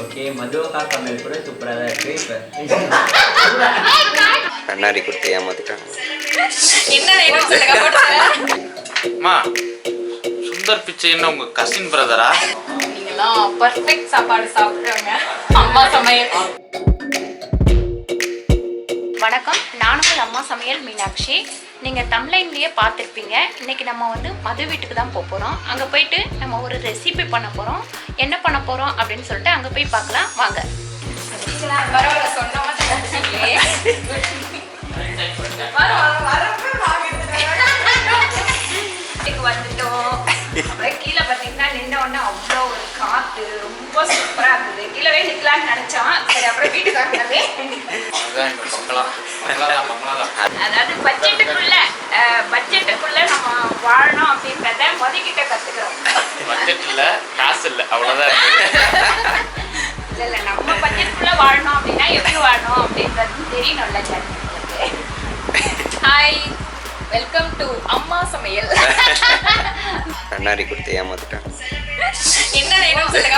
Okay மதுவக்கா சமையல் கூட சூப்பராக தான் இருக்குது. இப்போ கண்ணாடி கொடுத்து ஏமாத்திட்டாங்க. அம்மா சுந்தர் பிச்சை என்ன உங்க கசின் பிரதரா? நீங்களாம் பர்ஃபெக்ட் சாப்பாடு சாப்பிட்றவங்க. அம்மா சமையல். வணக்கம், நானும் அம்மா சமையல் மீனாட்சி. நீங்கள் தம்ப்லைன்லேயே பார்த்துருப்பீங்க. இன்றைக்கி நம்ம வந்து மது வீட்டுக்கு தான் போக போகிறோம். அங்கே போயிட்டு நம்ம ஒரு ரெசிபி பண்ண போகிறோம். என்ன பண்ண போகிறோம் அப்படின்னு சொல்லிட்டு அங்கே போய் பார்க்கலாம் வாங்க. வந்துட்டோம். அப்புறம் கீழே பார்த்தீங்கன்னா நின்ன உடனே அவ்வளோ ஒரு காற்று ரொம்ப சூப்பராக இருந்தது. கீழே நிற்கலான்னு நினச்சோம். சரி அப்புறம் வீட்டுக்கு வந்தாலே அதாவது பட்ஜெட்டுக்குள்ள நம்ம வாழணும் அப்படின்றத முதக்கிட்ட கத்துக்கிறோம். பட்ஜெட்ல காசு இல்லை அவ்வளோதான். இல்லை நம்ம பட்ஜெட்டுக்குள்ள வாழணும் அப்படின்னா எப்படி வாழணும் அப்படின்றது தெரியணும்ல. ஹாய், வெல்கம் டு அம்மா சமையல். கண்ணாடி கொடுத்து ஏமாத்திட்டாங்க. என்ன வேணும் சொல்லுங்க.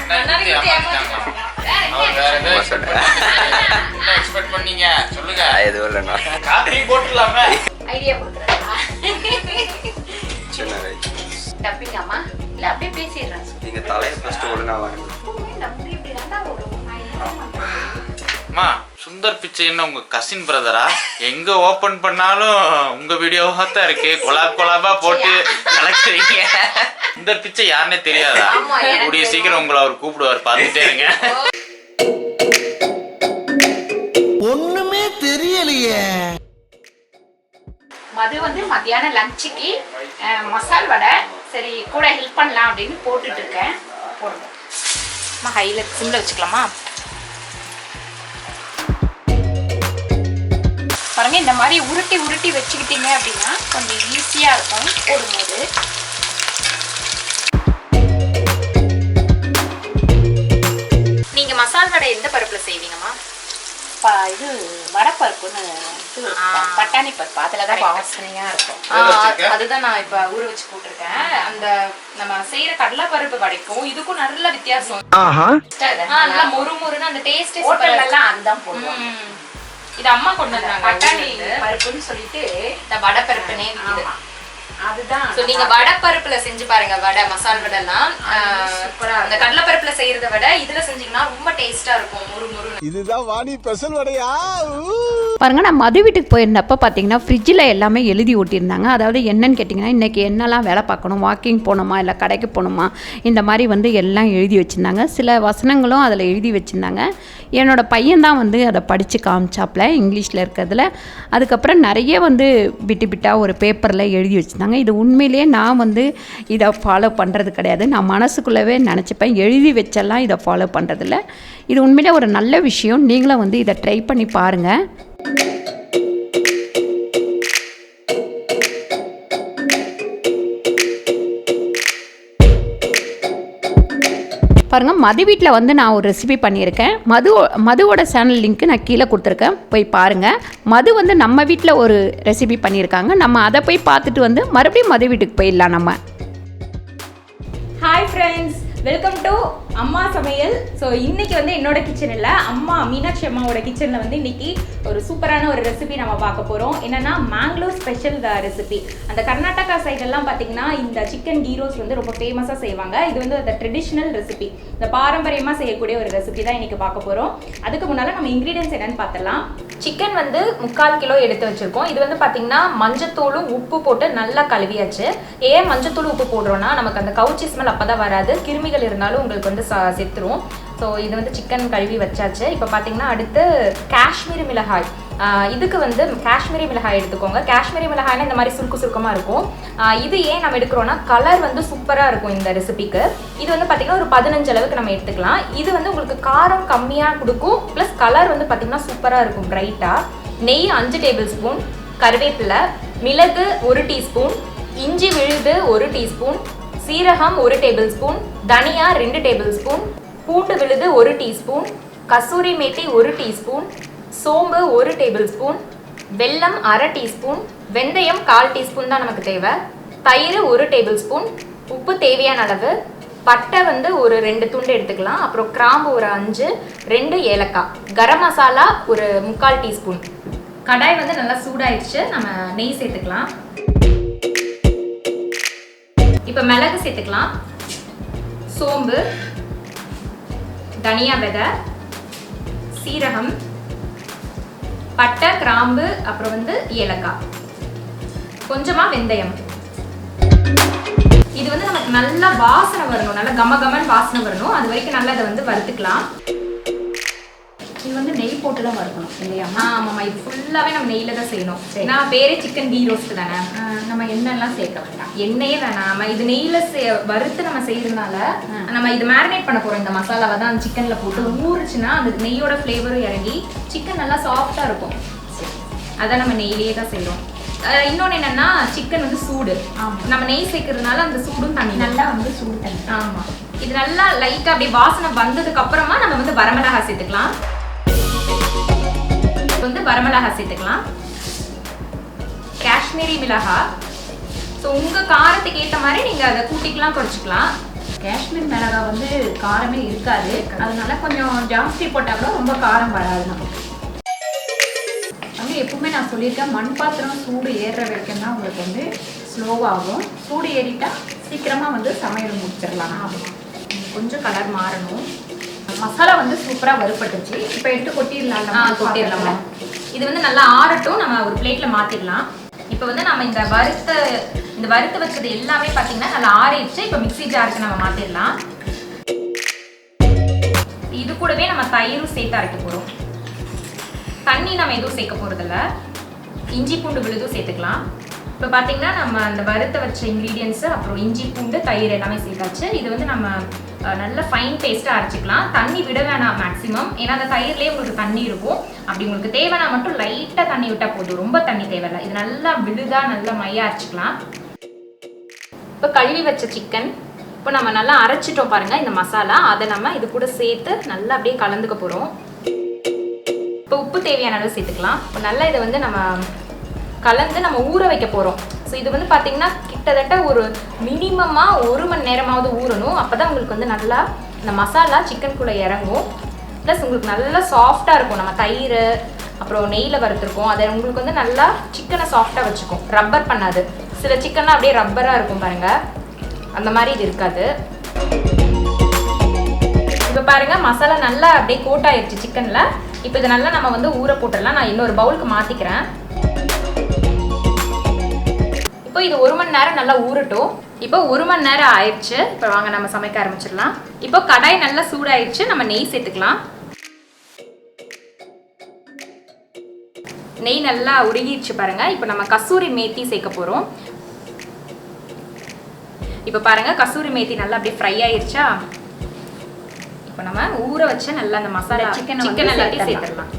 கண்ணாடி கொடுத்து ஏமாத்திட்டாங்க. ஐடியா கொடுக்குறேன். டப்பிங் அம்மா இல்ல அப்படியே பேசிடுறேன். நீங்க தலையை ஃபர்ஸ்ட் ஒழுங்கா வாங்க. அம்மா சுந்தர் பிச்சை என்ன உங்க கசின் பிரதரா? எங்க ஓபன் பண்ணாலும் உங்க வீடியோவா தான் இருக்கு. கொலாபா போட்டு கலக்குறீங்க. சுந்தர் பிச்சை யாருன்னே தெரியாதா? கூடிய சீக்கிரம் உங்களை அவர் கூப்பிடுவார், பார்த்துட்டே இருங்க. ஒண்ணுமே தெரியலையே. மது வந்து மத்தியான லஞ்சுக்கு மசால் வடை சரி கூட ஹெல்ப் பண்ணலாம் அப்படின்னு போட்டுட்டு இருக்கேன். போடுங்க அம்மா. ஹைல சிம்ல வச்சுக்கலாமா? பாருங்க, இந்த மாதிரி உருட்டி வச்சுக்கிட்டீங்க அப்படின்னா கொஞ்சம் ஈஸியா இருக்கும் போடும்போது. நீங்க மசால் வடை எந்த பருப்புல செய்வீங்கம்மா? இது வடப்பருப்புன்னு பட்டாணி பருப்பு, அதுலதான் வாசனையா இருக்கும். அதுதான் நான் இப்ப ஊற வச்சு போட்டிருக்கேன். அந்த நம்ம செய்யற கடலை பருப்பு வடைக்கும் இதுக்கும் நல்ல வித்தியாசம். நல்லா மொறு மொறுன்னு அந்த டேஸ்ட் எல்லாம் அதுதான் போடுவாங்க. இது அம்மா கொண்டு வந்தாங்க. பட்டாணி பருப்புன்னு சொல்லிட்டு இந்த வடை பருப்புனே இருக்குது. அதுதான். சோ நீங்க வடை பருப்புல செஞ்சு பாருங்க. வடை மசால் வடை எல்லாம் சூப்பரா. அந்த கடலை பருப்புல செய்யறத விட இதுல செஞ்சீங்கன்னா ரொம்ப டேஸ்டா இருக்கும். முறு முறு. இதுதான் வாணி ஸ்பெஷல் வடையா? பாருங்க, நான் மது வீட்டுக்கு போயிருந்தப்ப பார்த்தீங்கன்னா ஃப்ரிட்ஜில் எல்லாமே எழுதி ஓட்டியிருந்தாங்க. அதாவது என்னன்னு கேட்டிங்கன்னா இன்றைக்கி என்னெல்லாம் வேலை பார்க்கணும், வாக்கிங் போகணுமா இல்லை கடைக்கு போகணுமா, இந்த மாதிரி வந்து எல்லாம் எழுதி வச்சுருந்தாங்க. சில வசனங்களும் அதில் எழுதி வச்சுருந்தாங்க. என்னோடய பையன்தான் வந்து அதை படித்து காமிச்சாப்பில் இங்கிலீஷில் இருக்கிறதுல. அதுக்கப்புறம் நிறைய வந்து பிட்டாக ஒரு பேப்பரில் எழுதி வச்சுருந்தாங்க. இது உண்மையிலேயே நான் வந்து இதை ஃபாலோ பண்ணுறது கிடையாது. நான் மனசுக்குள்ளவே நினச்சிப்பேன், எழுதி வச்செல்லாம் இதை ஃபாலோ பண்ணுறதில்ல. இது உண்மையிலே ஒரு நல்ல விஷயம். நீங்களும் வந்து இதை ட்ரை பண்ணி பாருங்கள். பாருங்கள், மது வீட்டில் வந்து நான் ஒரு ரெசிபி பண்ணியிருக்கேன். மதுவோட சேனல் லிங்க்கு நான் கீழே கொடுத்துருக்கேன், போய் பாருங்கள். மது வந்து நம்ம வீட்டில் ஒரு ரெசிபி பண்ணியிருக்காங்க. நம்ம அதை போய் பார்த்துட்டு வந்து மறுபடியும் மது வீட்டுக்கு போயிடலாம் நம்ம. ஹாய் ஃப்ரெண்ட்ஸ், வெல்கம் டு அம்மா சமையல். ஸோ இன்றைக்கி வந்து என்னோட கிச்சனில் அம்மா மீனாட்சி அம்மாவோட கிச்சனில் வந்து இன்றைக்கி ஒரு சூப்பரான ஒரு ரெசிபி நம்ம பார்க்க போகிறோம். என்னென்னா மேங்களூர் ஸ்பெஷல் ரெசிபி. அந்த கர்நாடகா சைடெல்லாம் பார்த்திங்கன்னா இந்த சிக்கன் கீ ரோஸ்ட் வந்து ரொம்ப ஃபேமஸாக செய்வாங்க. இது வந்து அந்த ட்ரெடிஷ்னல் ரெசிபி, இந்த பாரம்பரியமாக செய்யக்கூடிய ஒரு ரெசிபி தான் இன்றைக்கி பார்க்க போகிறோம். அதுக்கு முன்னால் நம்ம இன்க்ரீடியன்ஸ் என்னென்னு பார்த்துடலாம். சிக்கன் வந்து 3/4 கிலோ எடுத்து வச்சுருக்கோம். இது வந்து பார்த்திங்கன்னா மஞ்சத்தூளும் உப்பு போட்டு நல்லா கழுவியாச்சு. ஏன் மஞ்சத்தூள் உப்பு போடுறோன்னா நமக்கு அந்த கவுச்சி ஸ்மெல் அப்போ தான் வராது. கிருமிகள் இருந்தாலும் உங்களுக்கு வந்து செத்துரும். ஸோ இது வந்து சிக்கன் கழுவி வச்சாச்சு. இப்போ பார்த்தீங்கன்னா அடுத்து காஷ்மீரி மிளகாய். இதுக்கு வந்து காஷ்மீரி மிளகாய் எடுத்துக்கோங்க. காஷ்மீரி மிளகாய்னா இந்த மாதிரி சுருக்கமாக இருக்கும். இது ஏன் நம்ம எடுக்கிறோன்னா கலர் வந்து சூப்பராக இருக்கும் இந்த ரெசிபிக்கு. இது வந்து பார்த்திங்கன்னா ஒரு 15 அளவுக்கு நம்ம எடுத்துக்கலாம். இது வந்து உங்களுக்கு காரம் கம்மியாக கொடுக்கும், ப்ளஸ் கலர் வந்து பார்த்திங்கன்னா சூப்பராக இருக்கும் பிரைட்டாக. நெய் 5 டேபிள் ஸ்பூன், கருவேப்பிலை, மிளகு 1 டீஸ்பூன், இஞ்சி விழுது 1 டீஸ்பூன், சீரகம் 1 டேபிள் ஸ்பூன், தனியா 2 டேபிள் ஸ்பூன், பூண்டு விழுது 1 டீஸ்பூன், கசூரி மேத்தி 1 டீஸ்பூன், சோம்பு 1 டேபிள் ஸ்பூன், வெல்லம் 1/2 டீஸ்பூன், வெந்தயம் 1/4 டீஸ்பூன் தான் நமக்கு தேவை, தயிர் 1 டேபிள் ஸ்பூன், உப்பு தேவையான அளவு, பட்டை வந்து ஒரு 2 துண்டு எடுத்துக்கலாம். அப்புறம் கிராம்பு ஒரு 5, 2 ஏலக்காய், கரம் மசாலா ஒரு 3/4 டீஸ்பூன். கடாய் வந்து நல்லா சூடாயிடுச்சு. நம்ம நெய் சேர்த்துக்கலாம். இப்போ மிளகு சேர்த்துக்கலாம், சோம்பு, தனியா விதை, சீரகம், பட்டை, கிராம்பு, அப்புறம் வந்து ஏலக்காய், கொஞ்சமா வெந்தயம். இது வந்து நமக்கு நல்லா வாசனை வரணும், நல்லா கமகமன் வாசனை வரணும். அது வரைக்கும் நல்லா இதை வந்து வறுத்துக்கலாம். இது வந்து நெய் போட்டு தான் வறுக்கணும் இல்லையா? ஆமாம்மா, இது ஃபுல்லாகவே நம்ம நெய்யில் தான் செய்யணும். நான் பேரே சிக்கன் கீ ரோஸ்ட் தானே. நம்ம எண்ணெய்லாம் சேர்க்க வேண்டாம், எண்ணெயே வேணாம். நம்ம இது நெய்யில் வறுத்து நம்ம செய்யறதுனால நம்ம இது மேரினேட் பண்ண போகிறோம். இந்த மசாலாவை தான் சிக்கனில் போட்டு ஊறுச்சுன்னா அந்த நெய்யோட ஃப்ளேவரும் இறங்கி சிக்கன் நல்லா சாஃப்டாக இருக்கும். அதான் நம்ம நெய்யிலேயே தான் செய்கிறோம். இன்னொன்று என்னன்னா, சிக்கன் வந்து சூடு. நம்ம நெய் சேர்க்கறதுனால அந்த சூடும் தண்ணி நல்லா வந்து சூடு தண்ணி. ஆமாம், இது நல்லா லைட்டாக அப்படியே வாசனை வந்ததுக்கு அப்புறமா நம்ம வந்து வரமிளகாய் சேர்த்துக்கலாம். வந்து வரமிளகாய் சேர்த்துக்கலாம், காஷ்மீரி மிளகாய். ஸோ உங்கள் காரத்துக்கு ஏற்ற மாதிரி நீங்கள் அதை கூட்டிக்கலாம், குறைச்சிக்கலாம். காஷ்மீர் மிளகாய் வந்து காரமே இருக்காது, அதனால கொஞ்சம் ஜாஸ்தி போட்டால் கூட ரொம்ப காரம் வராது நமக்கு. எப்பவுமே நான் சொல்லியிருக்கேன், மண் பாத்திரம் சூடு ஏறுற வரைக்கும் தான் உங்களுக்கு வந்து ஸ்லோவாகும். சூடு ஏறிட்டா சீக்கிரமாக வந்து சமையல் முடிச்சிடலாம். ஆகும், கொஞ்சம் கலர் மாறணும். மசாலா வந்து சூப்பராக வறுப்பட்டுச்சு. இப்போ எடுத்து கொட்டிடலாம். கொட்டிடலாமா? இது வந்து நல்லா ஆறட்டும், நம்ம ஒரு பிளேட்டில் மாற்றிடலாம். இப்போ வந்து நம்ம இந்த வறுத்து வச்சது எல்லாமே பார்த்தீங்கன்னா நல்லா ஆறிடுச்சு. இப்போ மிக்ஸி ஜாருக்கு நம்ம மாற்றிடலாம். இது கூடவே நம்ம தயிரும் சேர்த்து அரைக்க போகிறோம். தண்ணி நம்ம எதுவும் சேர்க்க போகிறதில்ல. இஞ்சி பூண்டு விழுதும் சேர்த்துக்கலாம். இப்போ பார்த்தீங்கன்னா நம்ம அந்த வறுத்த வச்ச இன்க்ரீடியன்ஸு, அப்புறம் இஞ்சி பூண்டு தயிர் எல்லாமே சேர்த்தாச்சு. இது வந்து நம்ம நல்ல ஃபைன் பேஸ்ட்டாக அரைச்சிக்கலாம். தண்ணி விட வேணாம் மேக்ஸிமம், ஏன்னா அந்த தயிர்லேயே உங்களுக்கு தண்ணி இருக்கும். அப்படி உங்களுக்கு தேவைன்னா மட்டும் லைட்டாக தண்ணி விட்டால் போதும், ரொம்ப தண்ணி தேவையில்லை. இது நல்லா விழுதாக நல்லா மையாக அரைச்சிக்கலாம். இப்போ கழுவி வச்ச சிக்கன் இப்போ நம்ம நல்லா அரைச்சிட்டோம் பாருங்கள். இந்த மசாலா அதை நம்ம இது கூட சேர்த்து நல்லா அப்படியே கலந்துக்க போகிறோம். இப்போ உப்பு தேவையான அளவு சேர்த்துக்கலாம். இப்போ நல்லா இதை வந்து நம்ம கலந்து நம்ம ஊற வைக்க போகிறோம். ஸோ இது வந்து பார்த்திங்கன்னா கிட்டத்தட்ட ஒரு மினிமமாக 1 மணி நேரமாவது ஊறணும். அப்போ தான் உங்களுக்கு வந்து நல்லா இந்த மசாலா சிக்கனுக்குள்ளே இறங்கும். ப்ளஸ் உங்களுக்கு நல்லா சாஃப்டாக இருக்கும். நம்ம தயிர் அப்புறம் நெய்யில் வறுத்துருக்கோம், அதை உங்களுக்கு வந்து நல்லா சிக்கனை சாஃப்டாக வச்சுக்கும், ரப்பர் பண்ணாது. சில சிக்கன்லாம் அப்படியே ரப்பராக இருக்கும் பாருங்கள், அந்த மாதிரி இது இருக்காது. இப்போ பாருங்கள் மசாலா நல்லா அப்படியே கோட் ஆயிடுச்சு சிக்கனில். இப்போ இதை நல்லா நம்ம வந்து ஊற போட்டுடலாம். நான் இன்னொரு பவுலுக்கு மாற்றிக்கிறேன். இப்போ இது 1 மணி நேரம் நல்லா ஊறட்டும். இப்போ 1 மணி நேரம் ஆயிடுச்சு. இப்போ வாங்க நம்ம சமைக்க ஆரம்பிச்சிடலாம். இப்போ கடாய் நல்லா சூடாயிடுச்சு. நம்ம நெய் சேர்த்துக்கலாம். நெய் நல்லா உருகிடுச்சு பாருங்க. இப்போ நம்ம கசூரி மேத்தி சேர்க்க போகிறோம். இப்போ பாருங்க கசூரி மேத்தி நல்லா அப்படியே ஃப்ரை ஆயிடுச்சா. இப்போ நம்ம ஊற வச்ச நல்லா அந்த மசாலா சிக்கன் எல்லாத்தையும் சேர்த்துடலாம்.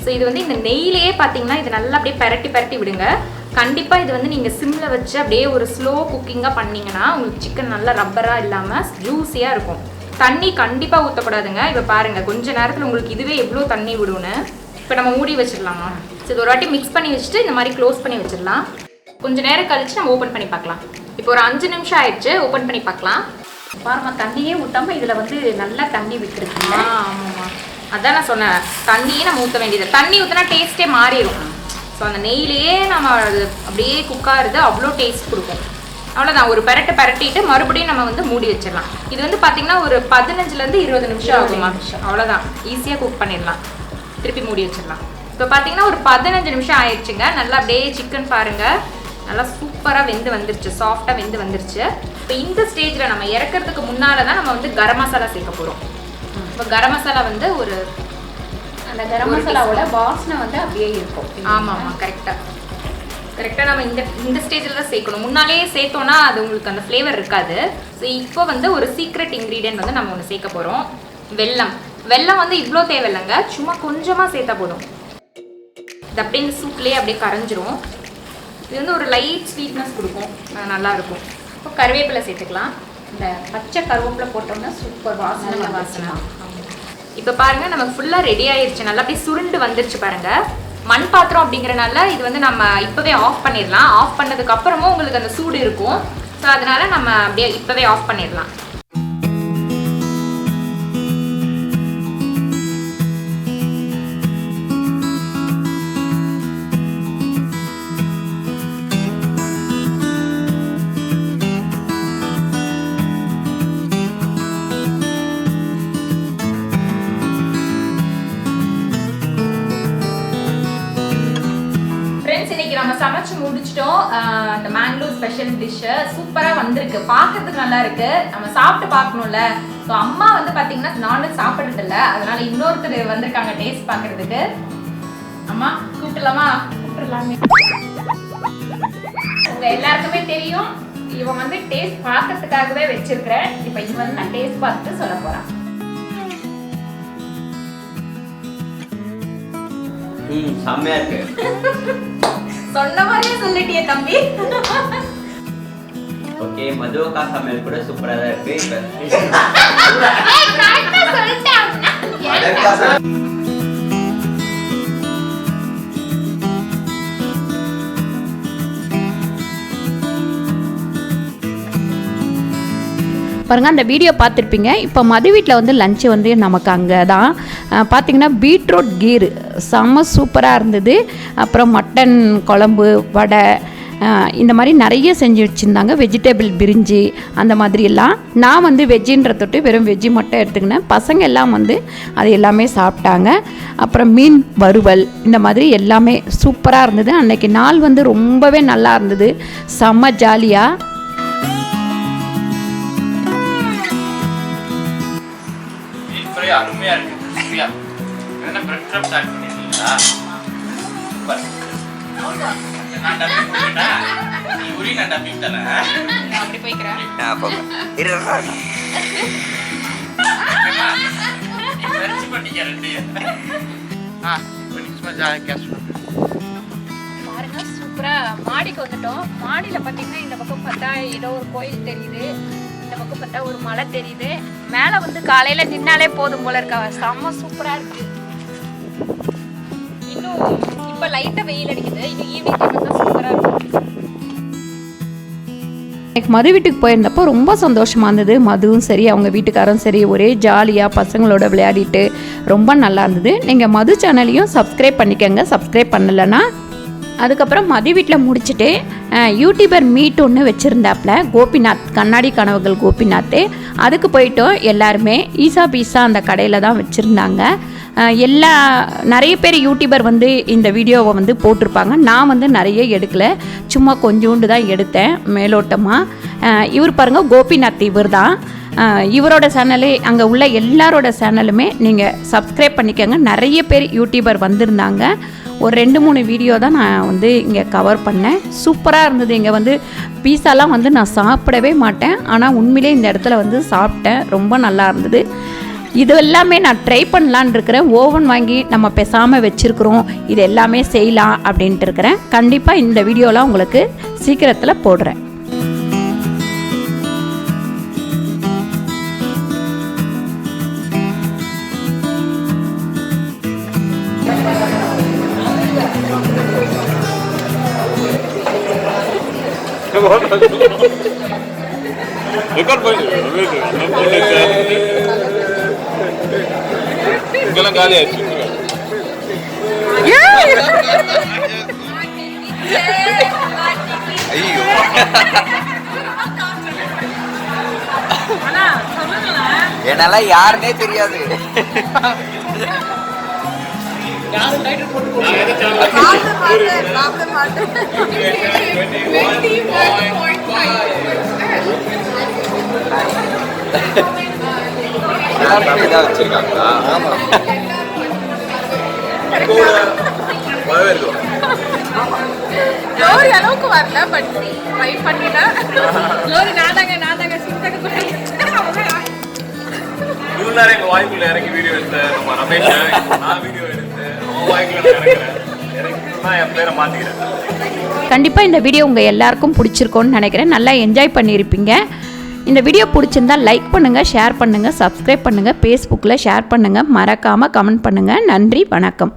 ஸோ இது வந்து இந்த நெய்யிலேயே பார்த்தீங்கன்னா இது நல்லா அப்படியே பரட்டி விடுங்க. கண்டிப்பாக இது வந்து நீங்கள் சிம்மில் வச்சு அப்படியே ஒரு ஸ்லோ குக்கிங்காக பண்ணிங்கன்னா உங்களுக்கு சிக்கன் நல்லா ரப்பராக இல்லாமல் ஜூஸியாக இருக்கும். தண்ணி கண்டிப்பாக ஊற்றக்கூடாதுங்க. இப்போ பாருங்கள் கொஞ்ச நேரத்தில் உங்களுக்கு இதுவே எவ்வளோ தண்ணி விடுன்னு. இப்போ நம்ம மூடி வச்சிடலாமா? ஸோ இது ஒரு வாட்டி மிக்ஸ் பண்ணி வச்சுட்டு இந்த மாதிரி க்ளோஸ் பண்ணி வச்சிடலாம். கொஞ்சம் நேரம் கழிச்சு நம்ம ஓப்பன் பண்ணி பார்க்கலாம். இப்போ ஒரு 5 நிமிஷம் ஆயிடுச்சு. ஓப்பன் பண்ணி பார்க்கலாம். பாருமா, தண்ணியே ஊற்றாமல் இதில் வந்து நல்லா தண்ணி விட்டுருக்கு. ஆமாம்மா, அதான் நான் சொன்னேன், தண்ணியே நம்ம ஊற்ற வேண்டியது. தண்ணி ஊற்றினா டேஸ்ட்டே மாறிடும். ஸோ அந்த நெய்யிலேயே நம்ம அது அப்படியே குக்காருது, அவ்வளோ டேஸ்ட் கொடுக்கும். அவ்வளோதான், ஒரு பரட்டிட்டு மறுபடியும் நம்ம வந்து மூடி வச்சிடலாம். இது வந்து பார்த்தீங்கன்னா ஒரு 15லேருந்து 20 நிமிஷம் ஆகுமா? அவ்வளோதான், ஈஸியாக குக் பண்ணிடலாம். திருப்பி மூடி வச்சிடலாம். இப்போ பார்த்தீங்கன்னா ஒரு 15 நிமிஷம் ஆயிடுச்சுங்க. நல்லா அப்படியே சிக்கன் பாருங்கள் நல்லா சூப்பராக வெந்து வந்துருச்சு, சாஃப்டாக வெந்து வந்துருச்சு. இப்போ இந்த ஸ்டேஜில் நம்ம இறக்கிறதுக்கு முன்னால் தான் நம்ம வந்து கரம் மசாலா சேர்க்க போகிறோம். இப்போ கரம் மசாலா வந்து ஒரு அந்த கரம் மசாலாவோட வாசனை வந்து அப்படியே இருக்கும். ஆமாம், கரெக்டாக நம்ம இந்த ஸ்டேஜில் தான் சேர்க்கணும். முன்னாலேயே சேர்த்தோன்னா அது உங்களுக்கு அந்த ஃப்ளேவர் இருக்காது. ஸோ இப்போ வந்து ஒரு சீக்ரெட் இன்க்ரீடியன்ட் வந்து நம்ம ஒன்று சேர்க்க போகிறோம், வெல்லம் வந்து இவ்வளோ தேவையில்லைங்க, சும்மா கொஞ்சமாக சேர்த்தா போதும். இது அப்படியே இந்த சூப்லேயே அப்படியே கரைஞ்சிரும். இது வந்து ஒரு லைட் ஸ்வீட்னஸ் கொடுக்கும், நல்லாயிருக்கும். இப்போ கருவேப்பிலை சேர்த்துக்கலாம். இந்த பச்சை கருவேப்பிலை போட்டோம்னா சூப்பர் வாசனை. இப்போ பாருங்கள் நமக்கு ஃபுல்லாக ரெடி ஆயிடுச்சு. நல்லா அப்படியே சுருண்டு வந்துருச்சு பாருங்கள். மண் பாத்திரம் அப்படிங்கறனால இது வந்து நம்ம இப்போவே ஆஃப் பண்ணிடலாம். ஆஃப் பண்ணதுக்கு அப்புறமும் உங்களுக்கு அந்த சூடு இருக்கும். ஸோ அதனால நம்ம அப்படியே இப்போவே ஆஃப் பண்ணிடலாம். நம்ம சமைச்சு முடிச்சிட்டோம். அந்த மேங்களூர் ஸ்பெஷல் டிஷ் சூப்பரா வந்திருக்கு. பார்க்கிறதுக்கு நல்லா இருக்கு. நம்ம சாப்பிட்டு பார்க்கணும்ல. ஸோ அம்மா வந்து பாத்தீங்கன்னா நான்வெஜ் சாப்பிடுறது இல்லை. அதனால இன்னொருத்தர் வந்திருக்காங்க டேஸ்ட் பார்க்கறதுக்கு. அம்மா கூப்பிடலாமா? கூப்பிடலாமே. உங்க எல்லாருக்குமே தெரியும் இவன் வந்து டேஸ்ட் பார்க்கறதுக்காகவே வச்சிருக்கிறேன். இப்போ இவன் வந்து நான் டேஸ்ட் பார்த்துட்டு சொல்ல போறான். செம்மையா இருக்கு. சொன்ன மாதிரியே சொல்லிட்டியே தம்பி. ஓகே, மதுவக்கா சமையல் கூட சூப்பரா தான் இருக்கு. பாருங்கள், அந்த வீடியோ பார்த்துருப்பீங்க. இப்போ மது வீட்டில் வந்து லஞ்சு வந்து நமக்கு அங்கே தான் பார்த்திங்கன்னா பீட்ரூட் கீர் செம்ம சூப்பராக இருந்தது. அப்புறம் மட்டன் குழம்பு, வடை, இந்த மாதிரி நிறைய செஞ்சு வச்சுருந்தாங்க. வெஜிடபிள் பிரிஞ்சி அந்த மாதிரி எல்லாம். நான் வந்து வெஜ்ஜின்ற தொட்டு வெறும் வெஜ்ஜி மட்டும் எடுத்துக்கினேன். பசங்க எல்லாம் வந்து அது எல்லாமே சாப்பிட்டாங்க. அப்புறம் மீன் வறுவல் இந்த மாதிரி எல்லாமே சூப்பராக இருந்தது. அன்றைக்கி நாள் வந்து ரொம்பவே நல்லா இருந்தது. செம்ம ஜாலியாக. அருமையா இருக்கு. கிறிஸ்பியா. என்ன பிரெட் கிரம்ஸ் ஆட் பண்ணிருக்கீங்களா? சூப்பர். நான் டப்பி போட்டா நீ உரி நான் டப்பி தரேன். நான் அப்படி போய்க்கறேன். போங்க. இருடா. வெரிச்சு பண்ணிக்க ரெண்டு. இப்போ நிச்சயமா ஜாலியா கேஷ் பாருங்க, சூப்பரா மாடிக்கு வந்துட்டோம். மாடியில் பார்த்தீங்கன்னா இந்த பக்கம் பார்த்தா ஏதோ ஒரு கோயில் தெரியுது. இந்த பக்கம் பார்த்தா ஒரு மலை தெரியுது. மேலே வந்து காலையில் நின்னாலே போதும் போல இருக்கா. செம்ம சூப்பராக இருக்குது. இன்னும் இப்போ லைட்டாக வெயில் அடிக்குது. இன்னும் ஈவினிங் டைம் தான் சூப்பராக இருக்கும். எனக்கு மது வீட்டுக்கு போயிருந்தப்போ ரொம்ப சந்தோஷமாக இருந்தது. மதுவும் சரி, அவங்க வீட்டுக்காரும் சரி, ஒரே ஜாலியாக பசங்களோட விளையாடிட்டு ரொம்ப நல்லா இருந்தது. நீங்கள் மது சேனலையும் சப்ஸ்கிரைப் பண்ணிக்கோங்க, சப்ஸ்கிரைப் பண்ணலைன்னா. அதுக்கப்புறம் மது வீட்டில் முடிச்சுட்டு யூடியூபர் மீட் ஒன்று வச்சுருந்தாப்புல கோபிநாத், கண்ணாடி கனவுகள் கோபிநாத். அதுக்கு போயிட்டோம் எல்லாருமே. ஈஸா பீஸா அந்த கடையில் தான் வச்சுருந்தாங்க. நிறைய பேர் யூடியூபர் வந்து இந்த வீடியோவை வந்து போட்டிருப்பாங்க. நான் வந்து நிறைய எடுக்கலை, சும்மா கொஞ்சோண்டு தான் எடுத்தேன் மேலோட்டமாக. இவர் பாருங்கள், கோபிநாத் இவர் தான். இவரோட சேனலு, அங்கே உள்ள எல்லாரோட சேனலுமே நீங்கள் சப்ஸ்கிரைப் பண்ணிக்கோங்க. நிறைய பேர் யூடியூபர் வந்திருந்தாங்க. ஒரு 2-3 வீடியோ தான் நான் வந்து இங்கே கவர் பண்ணேன். சூப்பராக இருந்தது. இங்கே வந்து பீஸாலாம் வந்து நான் சாப்பிடவே மாட்டேன், ஆனால் உண்மையிலே இந்த இடத்துல வந்து சாப்பிட்டேன். ரொம்ப நல்லா இருந்தது. இது எல்லாமே நான் ட்ரை பண்ணலான் இருக்கிறேன். ஓவன் வாங்கி நம்ம பேசாமல் வச்சுருக்குறோம், இது எல்லாமே செய்யலாம் அப்படின்ட்டு இருக்கிறேன். கண்டிப்பாக இந்த வீடியோலாம் உங்களுக்கு சீக்கிரத்தில் போடுறேன். இங்கெல்லாம் காலி ஆயிடுச்சு. ஐயோ, என்னெல்லாம் யாருன்னே தெரியாது. வச்சிருக்காங்களா? ஆமா, ஜோரி அளவுக்கு வரல, பட் ட்ரை பண்ணினா ஜோரி நாதாங்க இவனாரே எங்க வாய்க்குள்ள இறங்கி வீடியோ எடுத்தேன். நம்ம ரமேஷ் நான் வீடியோ எடுத்தேன். அவன் வாய்க்குள்ள இறங்குறேன். இறங்கினா என் பேரை மாத்திக்கிறேன். கண்டிப்பாக இந்த வீடியோ உங்கள் எல்லாருக்கும் பிடிச்சிருக்கோன்னு நினைக்கிறேன். நல்லா என்ஜாய் பண்ணியிருப்பீங்க. இந்த வீடியோ பிடிச்சிருந்தால் லைக் பண்ணுங்கள், ஷேர் பண்ணுங்கள், சப்ஸ்கிரைப் பண்ணுங்கள், ஃபேஸ்புக்கில் ஷேர் பண்ணுங்கள், மறக்காமல் கமெண்ட் பண்ணுங்கள். நன்றி, வணக்கம்.